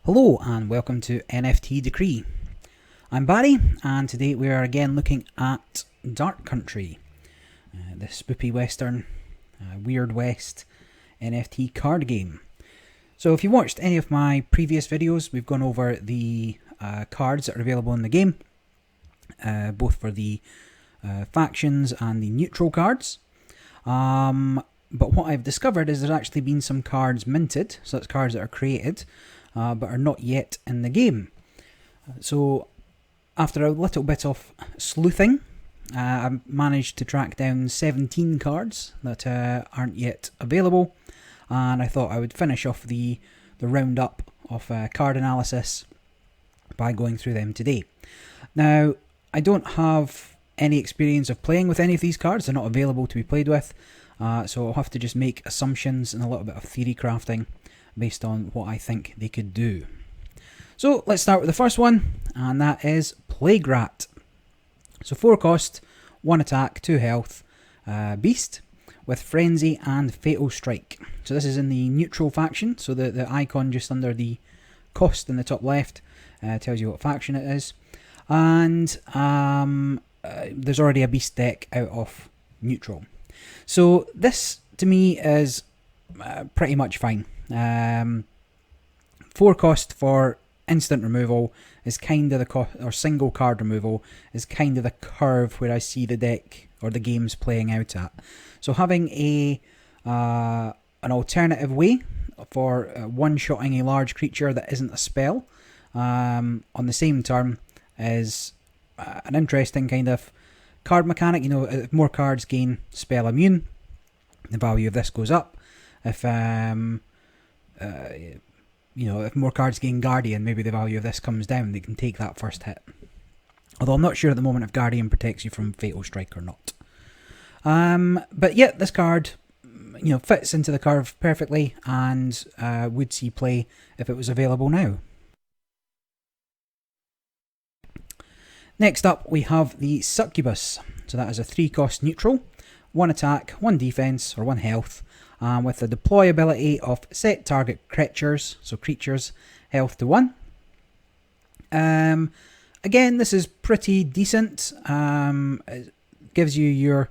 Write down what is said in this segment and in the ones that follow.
Hello and welcome to NFT Decree. I'm Barry and today we are again looking at Dark Country, the spoopy western, Weird West NFT card game. So if you watched any of my previous videos, we've gone over the cards that are available in the game, both for the factions and the neutral cards. But what I've discovered is there's actually been some cards minted, so that's cards that are created, but are not yet in the game. So after a little bit of sleuthing, I managed to track down 17 cards that aren't yet available, and I thought I would finish off the roundup of card analysis by going through them today. Now, I don't have any experience of playing with any of these cards. They're not available to be played with, so I'll have to just make assumptions and a little bit of theory crafting based on what I think they could do. So let's start with the first one, and that is Plagrat. So 4 cost, 1 attack, 2 health, beast with Frenzy and Fatal Strike. So this is in the neutral faction, so the icon just under the cost in the top left tells you what faction it is. And there's already a beast deck out of neutral. So this to me is pretty much fine. 4 cost for instant removal is kind of the or single card removal is kind of the curve where I see the deck or the game's playing out at. So having an alternative way for one-shotting a large creature that isn't a spell on the same turn is an interesting kind of card mechanic. You know, if more cards gain spell immune, the value of this goes up. If if more cards gain Guardian, maybe the value of this comes down. They can take that first hit. Although I'm not sure at the moment if Guardian protects you from Fatal Strike or not. But yeah, this card, fits into the curve perfectly and would see play if it was available now. Next up, we have the Succubus. So that is a 3 cost neutral, 1 attack, 1 defense or 1 health. With the deploy ability of set target creatures, so creatures, health to 1. Again, this is pretty decent. It gives you your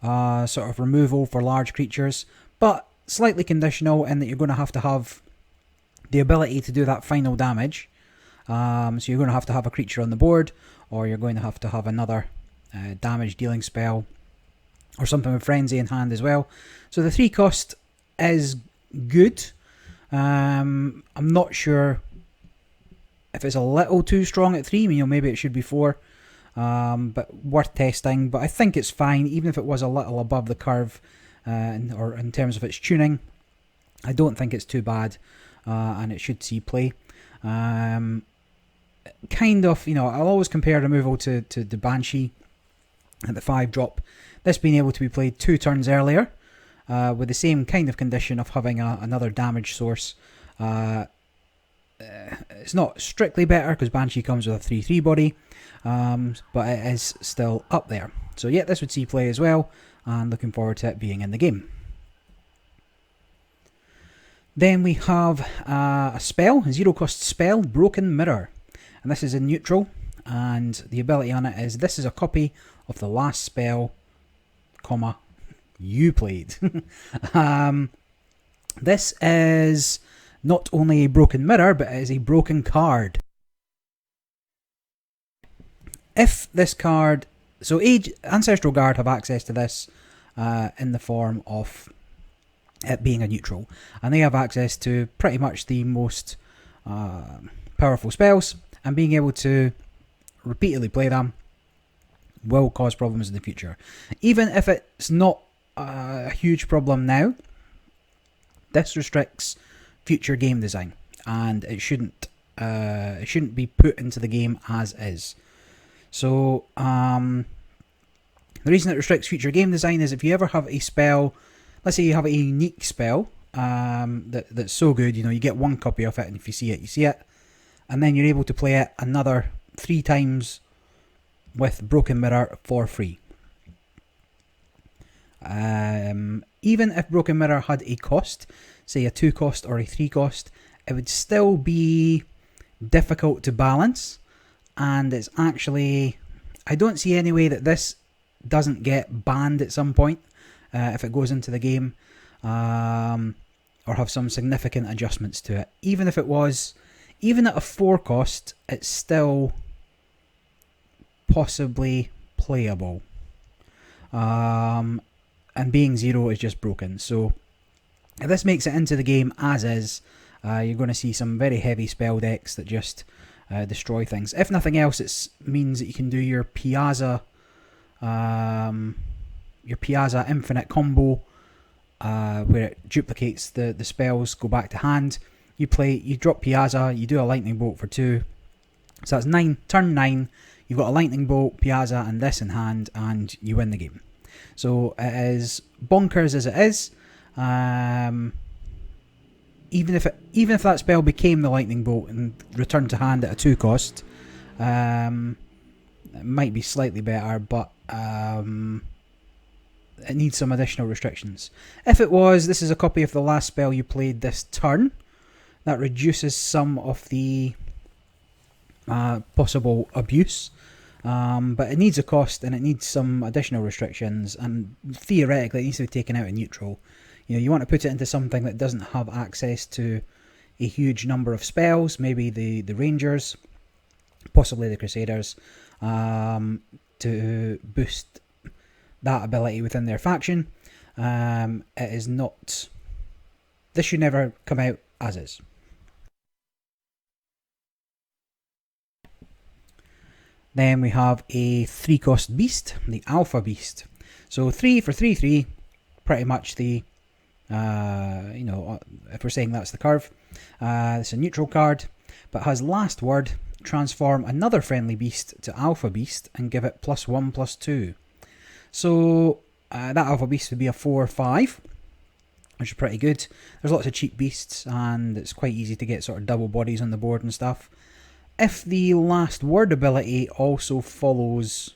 sort of removal for large creatures, but slightly conditional in that you're going to have the ability to do that final damage. So you're going to have a creature on the board, or you're going to have another damage dealing spell, or something with Frenzy in hand as well. So the 3 cost is good. I'm not sure if it's a little too strong at 3. Maybe it should be 4. But worth testing. But I think it's fine, even if it was a little above the curve, or in terms of its tuning. I don't think it's too bad, and it should see play. I'll always compare removal to the Banshee at the 5 drop. This being able to be played 2 turns earlier, with the same kind of condition of having another damage source. It's not strictly better because Banshee comes with a 3/3 body, but it is still up there. So yeah, this would see play as well, and looking forward to it being in the game. Then we have a 0 cost spell, Broken Mirror. And this is in neutral, and the ability on it is this is a copy of the last spell, you played. This is not only a broken mirror, but it is a broken card. If this card, so Ancestral Guard have access to this in the form of it being a neutral, and they have access to pretty much the most powerful spells, and being able to repeatedly play them will cause problems in the future. Even if it's not a huge problem now, this restricts future game design, and it shouldn't be put into the game as is. So the reason it restricts future game design is if you ever have a spell, let's say you have a unique spell that's so good, you get 1 copy of it, and if you see it, you see it, and then you're able to play it another 3 times with Broken Mirror for free. Even if Broken Mirror had a cost, say a 2 cost or a 3 cost, it would still be difficult to balance, and it's actually, I don't see any way that this doesn't get banned at some point if it goes into the game, or have some significant adjustments to it. Even if it was, even at a 4 cost, it's still possibly playable. And being 0 is just broken. So if this makes it into the game as is, you're going to see some very heavy spell decks that just destroy things. If nothing else, it means that you can do your Piazza infinite combo, where it duplicates the spells, go back to hand. You drop Piazza, you do a lightning bolt for 2. So that's 9, turn 9. You've got a lightning bolt, Piazza, and this in hand, and you win the game. So it is bonkers as it is. Even if that spell became the lightning bolt and returned to hand at a 2 cost, it might be slightly better, but it needs some additional restrictions. If it was, this is a copy of the last spell you played this turn, that reduces some of the possible abuse, but it needs a cost and it needs some additional restrictions, and theoretically it needs to be taken out of neutral. You know, you want to put it into something that doesn't have access to a huge number of spells, maybe the Rangers, possibly the Crusaders, to boost that ability within their faction. It is not, this should never come out as is. Then we have a 3 cost beast, the Alpha Beast. So 3 for 3/3, pretty much the, if we're saying that's the curve. It's a neutral card, but has last word, transform another friendly beast to Alpha Beast and give it +1/+2. So that Alpha Beast would be a 4/5, which is pretty good. There's lots of cheap beasts, and it's quite easy to get sort of double bodies on the board and stuff. If the last word ability also follows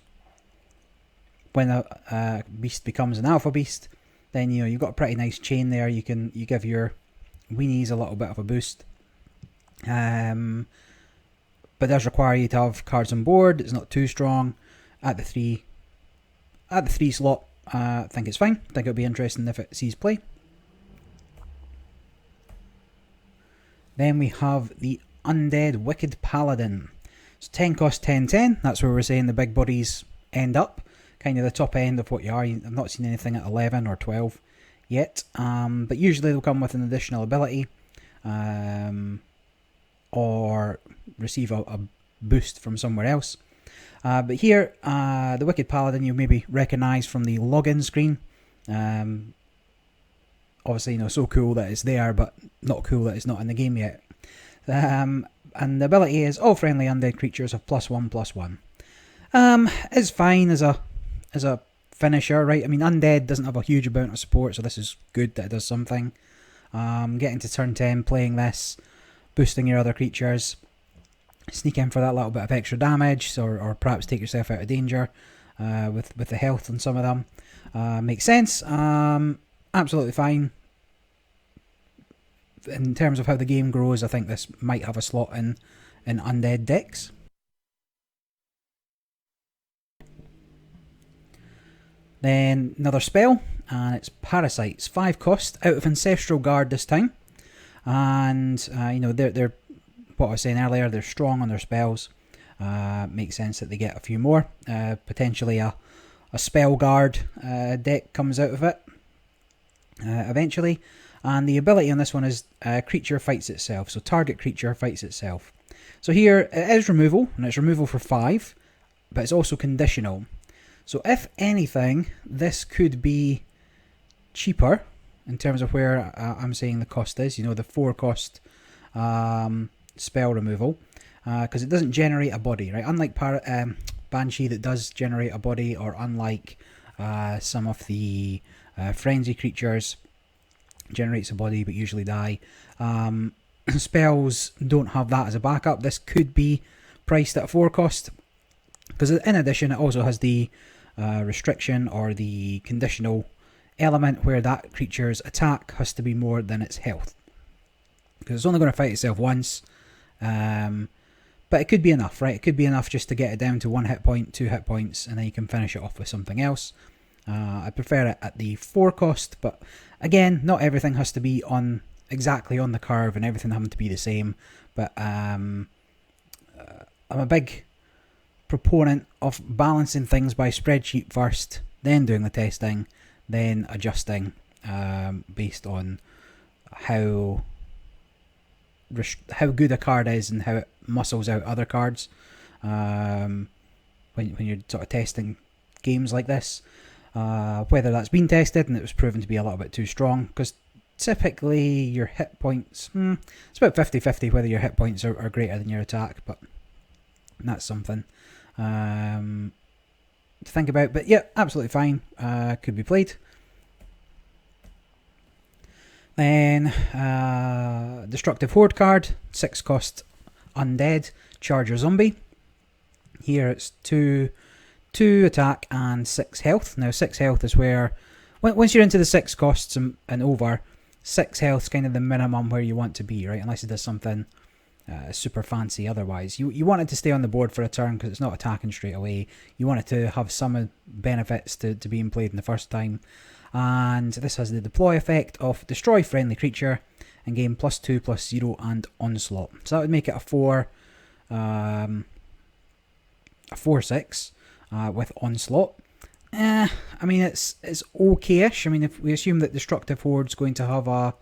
when a beast becomes an Alpha Beast, then you've got a pretty nice chain there. You give your weenies a little bit of a boost, but it does require you to have cards on board. It's not too strong at the 3 slot. I think it's fine. I think it'll be interesting if it sees play. Then we have the Undead Wicked Paladin. It's 10 cost 10/10. That's where we're saying the big bodies end up. Kind of the top end of what you are. I've not seen anything at 11 or 12 yet. But usually they'll come with an additional ability. Or receive a boost from somewhere else. But here, the Wicked Paladin you maybe recognise from the login screen. Obviously, so cool that it's there, but not cool that it's not in the game yet. And the ability is all friendly undead creatures have +1/+1. It's fine as a finisher, right? I mean, undead doesn't have a huge amount of support, so this is good that it does something. Getting to turn 10, playing this, boosting your other creatures, sneak in for that little bit of extra damage, or perhaps take yourself out of danger with the health on some of them. Makes sense. Absolutely fine. In terms of how the game grows, I think this might have a slot in undead decks. Then another spell, and it's Parasites. 5 cost, out of Ancestral Guard this time. And, they're what I was saying earlier, they're strong on their spells. Makes sense that they get a few more. Potentially a Spell Guard deck comes out of it eventually. And the ability on this one is creature fights itself. So target creature fights itself. So here it is removal, and it's removal for 5, but it's also conditional. So if anything, this could be cheaper in terms of where I'm saying the cost is. The 4 cost spell removal, because it doesn't generate a body, right? Unlike Banshee that does generate a body, or unlike some of the frenzy creatures, generates a body but usually die. Spells don't have that as a backup. This could be priced at a 4 cost, because in addition it also has the restriction or the conditional element where that creature's attack has to be more than its health. because it's only going to fight itself once. But it could be enough, right? It could be enough just to get it down to 1 hit point, 2 hit points, and then you can finish it off with something else. I prefer it at the 4 cost, but again, not everything has to be exactly on the curve and everything having to be the same. But I'm a big proponent of balancing things by spreadsheet first, then doing the testing, then adjusting based on how good a card is and how it muscles out other cards when you're sort of testing games like this, whether that's been tested and it was proven to be a little bit too strong, because typically your hit points, it's about 50-50 whether your hit points are greater than your attack, but that's something to think about. But yeah, absolutely fine, could be played. Then Destructive Hoard card, 6 cost Undead, Charger Zombie. Here it's 2 attack and 6 health. Now 6 health is where, once you're into the 6 costs and over, 6 health is kind of the minimum where you want to be, right? Unless it does something super fancy otherwise. You want it to stay on the board for a turn because it's not attacking straight away. You want it to have some benefits to being played in the first time. And this has the deploy effect of destroy friendly creature and gain +2/+0 and onslaught. So that would make it a 4/6 with onslaught. I mean, it's okay-ish. I mean, if we assume that Destructive Hoard's going to have a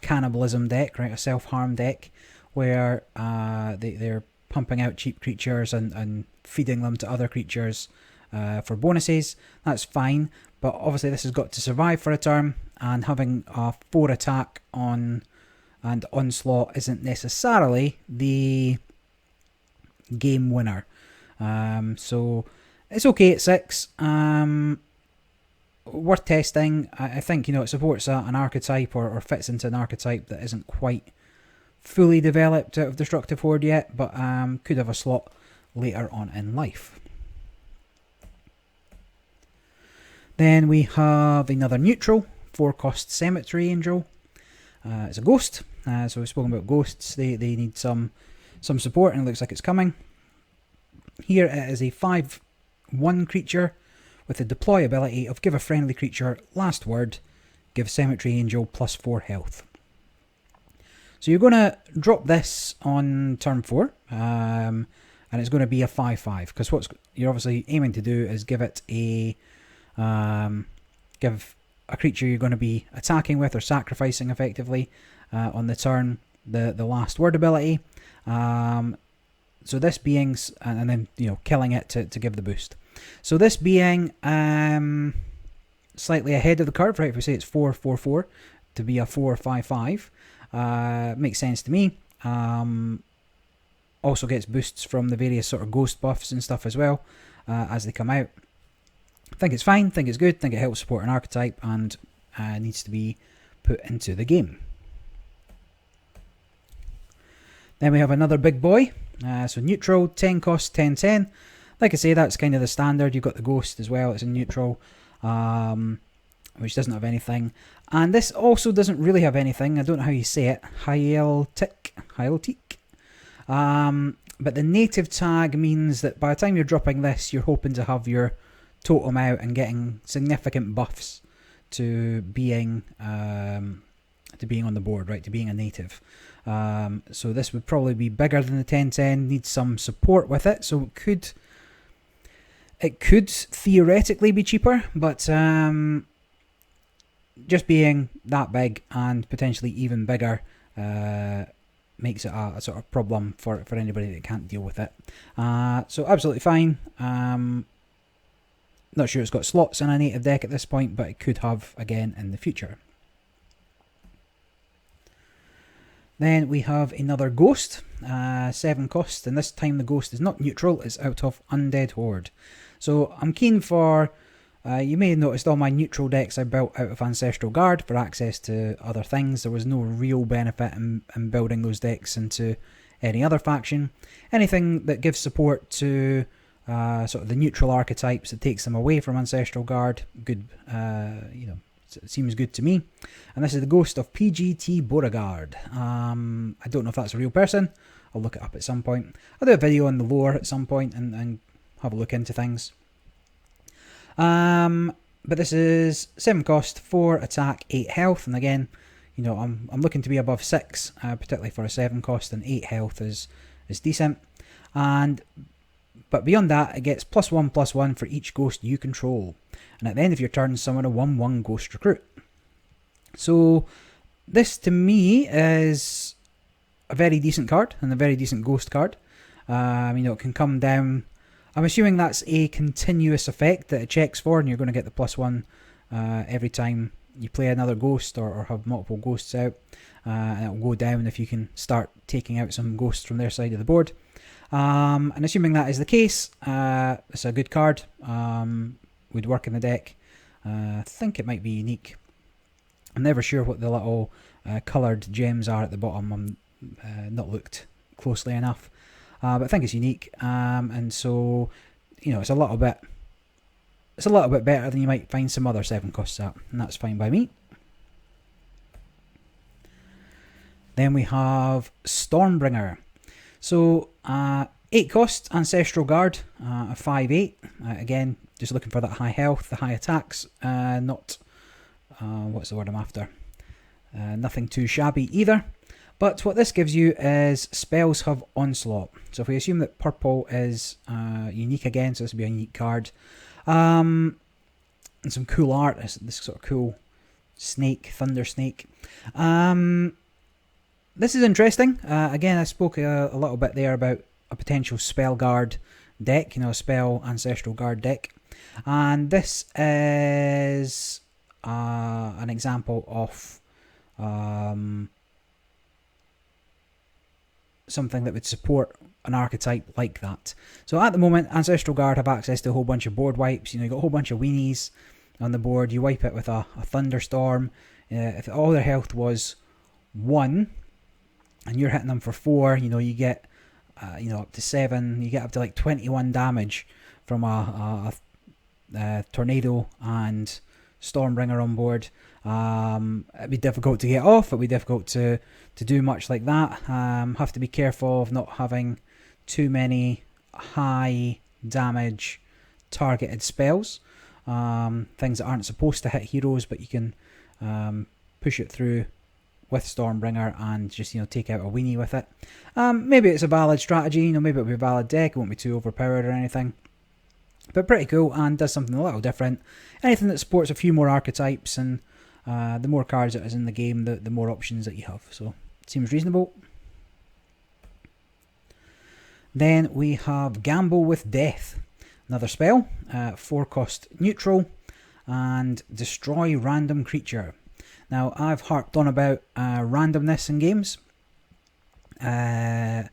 cannibalism deck, right, a self-harm deck, where they're pumping out cheap creatures and feeding them to other creatures for bonuses, that's fine. But obviously this has got to survive for a turn, and having a 4 attack and onslaught isn't necessarily the game winner. So it's okay at 6. Worth testing. I think, it supports an archetype or fits into an archetype that isn't quite fully developed out of Destructive Hoard yet, but could have a slot later on in life. Then we have another neutral, 4 cost Cemetery Angel. It's a ghost, so we've spoken about ghosts. They need some support, and it looks like it's coming. Here it is a 5/1 creature with the deploy ability of give a friendly creature last word, give Cemetery Angel +4 health. So you're going to drop this on turn 4, and it's going to be a 5/5, because what you're obviously aiming to do is give it give a creature you're going to be attacking with or sacrificing effectively on the turn the last word ability. So this being, and then killing it to give the boost. So this being slightly ahead of the curve, right? If we say it's 4/4/4 to be a 4/5/5, makes sense to me. Also gets boosts from the various sort of ghost buffs and stuff as well as they come out. Think it's fine, think it's good, think it helps support an archetype, and needs to be put into the game. Then we have another big boy, so neutral, 10 cost, 10/10. Like I say, that's kind of the standard. You've got the ghost as well, it's a neutral, which doesn't have anything. And this also doesn't really have anything, I don't know how you say it, Hyaltic. But the native tag means that by the time you're dropping this, you're hoping to have your totem out and getting significant buffs to being on the board, right? To being a native. So this would probably be bigger than the 10/10. Needs some support with it, so it could theoretically be cheaper, but just being that big and potentially even bigger makes it a sort of problem for anybody that can't deal with it. So absolutely fine. Not sure it's got slots in a native deck at this point, but it could have again in the future. Then we have another ghost, 7 cost, and this time the ghost is not neutral, it's out of Undead Hoard. So I'm keen for, you may have noticed all my neutral decks I built out of Ancestral Guard for access to other things. There was no real benefit in building those decks into any other faction. Anything that gives support to sort of the neutral archetypes that takes them away from Ancestral Guard, good, So it seems good to me. And this is the ghost of PGT Beauregard. I don't know if that's a real person. I'll look it up at some point. I'll do a video on the lore at some point and have a look into things. But this is 7 cost, 4 attack, 8 health. And again, you know, I'm looking to be above 6, particularly for a 7 cost, and 8 health is decent. But beyond that, it gets +1/+1 for each ghost you control. And at the end of your turn, summon a 1/1 ghost recruit. So this to me is a very decent card and a very decent ghost card. You know, it can come down. I'm assuming that's a continuous effect that it checks for, and you're going to get the +1 every time you play another ghost or have multiple ghosts out. And it'll go down if you can start taking out some ghosts from their side of the board. And assuming that is the case, it's a good card. Would work in the deck. I think it might be unique. I'm never sure what the little coloured gems are at the bottom. I'm not looked closely enough. But I think it's unique. And so, you know, it's a little bit better than you might find some other 7 costs at, and that's fine by me. Then we have Stormbringer. So 8 cost, Ancestral Guard, a 5/8. Again, just looking for that high health, the high attacks. Not what's the word I'm after? Nothing too shabby either. But what this gives you is spells have onslaught. So if we assume that purple is unique again, so this would be a unique card. And some cool art, this sort of cool snake, thunder snake. This is interesting. Again, I spoke a little bit there about a potential spell guard deck, you know, a spell ancestral guard deck. And this is an example of something that would support an archetype like that. So at the moment, Ancestral Guard have access to a whole bunch of board wipes. You know, you got a whole bunch of weenies on the board. You wipe it with a thunderstorm. If all their health was 1, and you're hitting them for 4, you know, you get you know, up to 7. You get up to like 21 damage from a tornado and Stormbringer on board. It'd be difficult to get off. It'd be difficult to do much like that. Have to be careful of not having too many high damage targeted spells. Things that aren't supposed to hit heroes, but you can push it through with Stormbringer and just, you know, take out a weenie with it. Maybe it's a valid strategy, you know, maybe it'll be a valid deck. It won't be too overpowered or anything. But pretty cool, and does something a little different. Anything that supports a few more archetypes, and the more cards that is in the game, the more options that you have. So it seems reasonable. Then we have Gamble with Death. Another spell, 4 cost neutral, and destroy random creature. Now, I've harped on about randomness in games. And,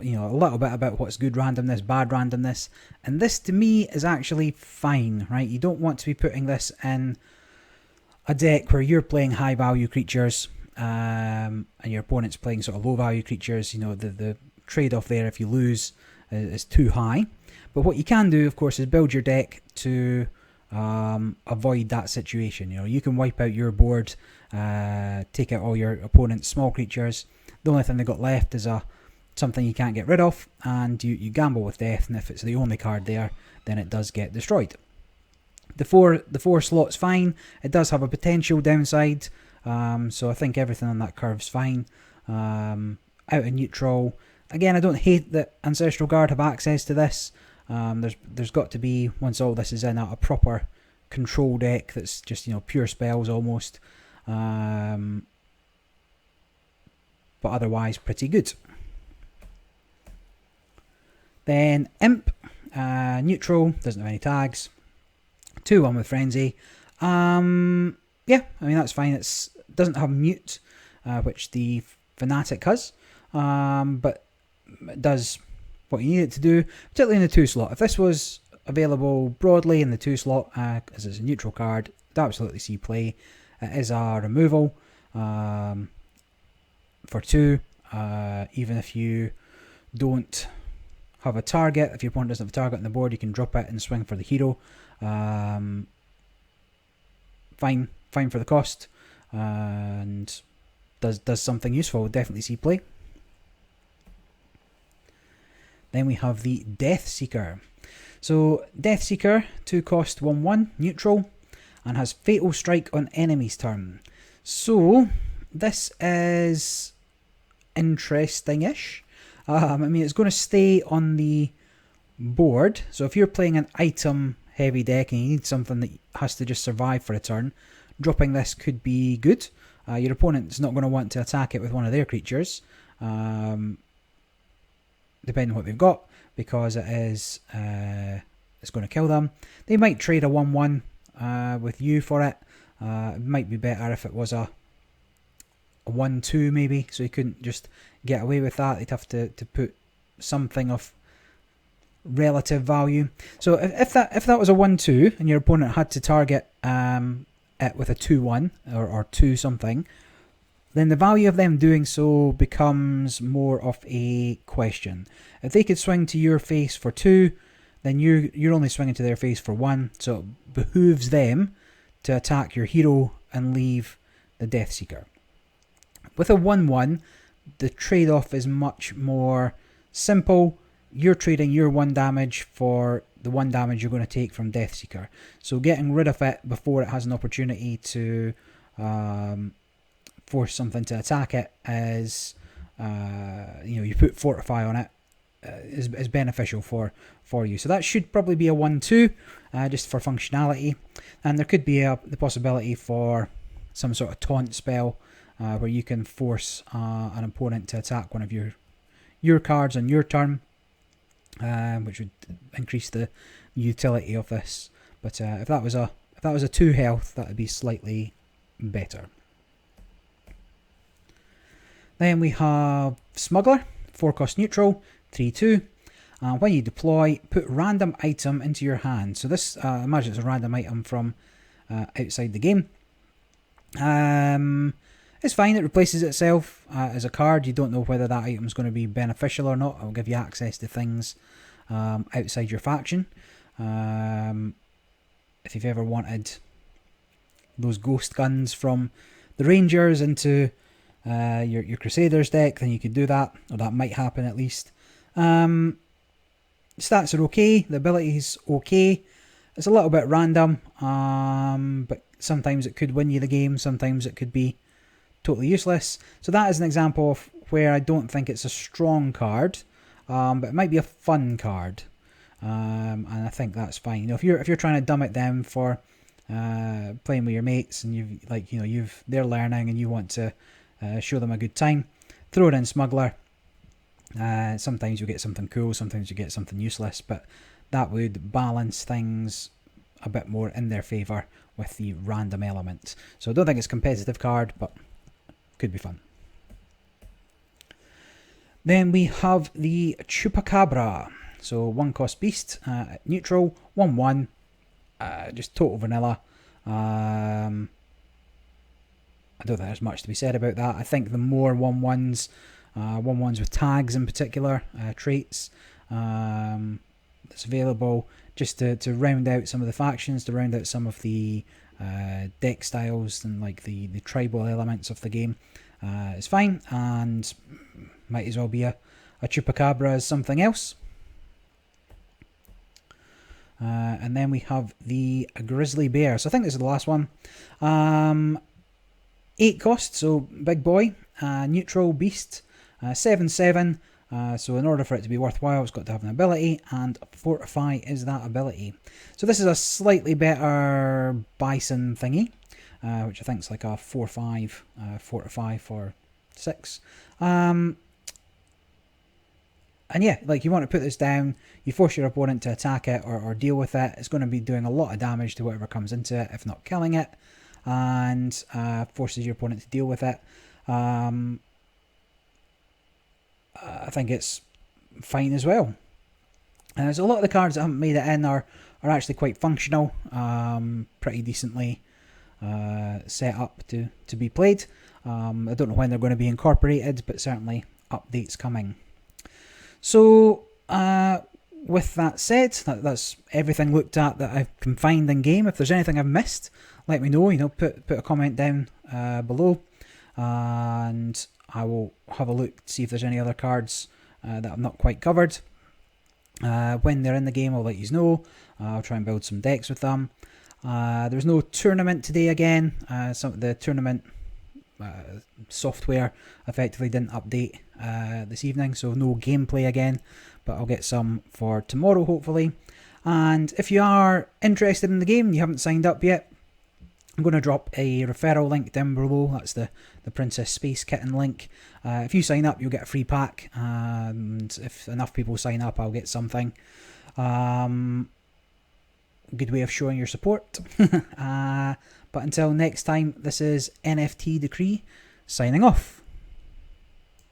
you know, a little bit about what's good randomness, bad randomness. And this, to me, is actually fine, right? You don't want to be putting this in a deck where you're playing high-value creatures and your opponent's playing sort of low-value creatures. You know, the trade-off there, if you lose, is too high. But what you can do, of course, is build your deck to avoid that situation. You know, you can wipe out your board, take out all your opponent's small creatures. The only thing they got left is something you can't get rid of, and you gamble with death, and if it's the only card there, then it does get destroyed. The four slot's fine. It does have a potential downside, so I think everything on that curve's fine. Out of neutral, again, I don't hate that Ancestral Guard have access to this. There's got to be, once all this is in, a proper control deck that's just, you know, pure spells almost, but otherwise pretty good. Then Imp, neutral, doesn't have any tags, 2/1 with Frenzy. Yeah, I mean, that's fine. It doesn't have mute, which the Fanatic has, but it does what you need it to do, particularly in the 2 slot. If this was available broadly in the 2 slot, as it's a neutral card, I'd absolutely see play. It is a removal for 2, even if you don't have a target. If your opponent doesn't have a target on the board, you can drop it and swing for the hero. Fine fine for the cost, and does something useful. Definitely see play. Then we have the Deathseeker. So Deathseeker, 2 cost, 1/1, neutral, and has Fatal Strike on enemy's turn. So this is interesting-ish. I mean, it's going to stay on the board. So if you're playing an item-heavy deck and you need something that has to just survive for a turn, dropping this could be good. Your opponent's not going to want to attack it with one of their creatures, depending on what they've got, because it's going to kill them. They might trade a 1/1 with you for it. It might be better if it was a 1/2 maybe, so you couldn't just get away with that. They'd have to put something of relative value. So if that was a 1/2 and your opponent had to target it with a 2/1 or 2 something, then the value of them doing so becomes more of a question. If they could swing to your face for 2, then you're only swinging to their face for 1, so it behooves them to attack your hero and leave the Deathseeker. With a 1/1, the trade-off is much more simple. You're trading your 1 damage for the 1 damage you're going to take from Deathseeker. So getting rid of it before it has an opportunity to force something to attack it is, you put Fortify on it, is beneficial for you. So that should probably be a 1/2, just for functionality. And there could be the possibility for some sort of taunt spell where you can force an opponent to attack one of your cards on your turn, which would increase the utility of this. But if that was a 2 health, that would be slightly better. Then we have Smuggler, 4 cost neutral, 3/2. When you deploy, put random item into your hand. So this, imagine it's a random item from outside the game. It's fine, it replaces itself as a card. You don't know whether that item is going to be beneficial or not. It'll give you access to things outside your faction. If you've ever wanted those ghost guns from the Rangers into your Crusaders deck, then you could do that, or that might happen at least. Stats are okay, the ability is okay. It's a little bit random, but sometimes it could win you the game, sometimes it could be totally useless. So that is an example of where I don't think it's a strong card, but it might be a fun card, and I think that's fine. If you're trying to dumb it down for playing with your mates, and they're learning and you want to show them a good time, throw it in Smuggler. Sometimes you get something cool, sometimes you get something useless, but that would balance things a bit more in their favour with the random element. So I don't think it's a competitive card, but could be fun. Then we have the Chupacabra. So 1 cost beast, neutral, 1/1, just total vanilla. I don't think there's much to be said about that. I think the more 1/1s, 1/1s with tags in particular, traits, that's available just to round out some of the factions, to round out some of the deck styles and like the tribal elements of the game, is fine, and might as well be a Chupacabra as something else. And then we have the Grizzly Bear. So I think this is the last one. 8 cost, so big boy, neutral beast, 7/7. So in order for it to be worthwhile, it's got to have an ability, and Fortify is that ability. So this is a slightly better Bison thingy, which I think is like a 4/5 Fortify for 6. And yeah, like you want to put this down, you force your opponent to attack it or deal with it. It's going to be doing a lot of damage to whatever comes into it, if not killing it, and forces your opponent to deal with it. I think it's fine as well. So a lot of the cards that haven't made it in are actually quite functional, pretty decently set up to be played. I don't know when they're going to be incorporated, but certainly updates coming. So with that said, that's everything looked at that I can find in game. If there's anything I've missed, let me know. Put a comment down below, and I will have a look to see if there's any other cards that I've not quite covered. When they're in the game, I'll let you know. I'll try and build some decks with them. There's no tournament today again. Some of the tournament software effectively didn't update this evening, so no gameplay again, but I'll get some for tomorrow hopefully. And if you are interested in the game and you haven't signed up yet, I'm going to drop a referral link down below. That's the Princess Space Kitten link. If you sign up, you'll get a free pack, and if enough people sign up, I'll get something. Good way of showing your support. But until next time, this is NFT Decree signing off.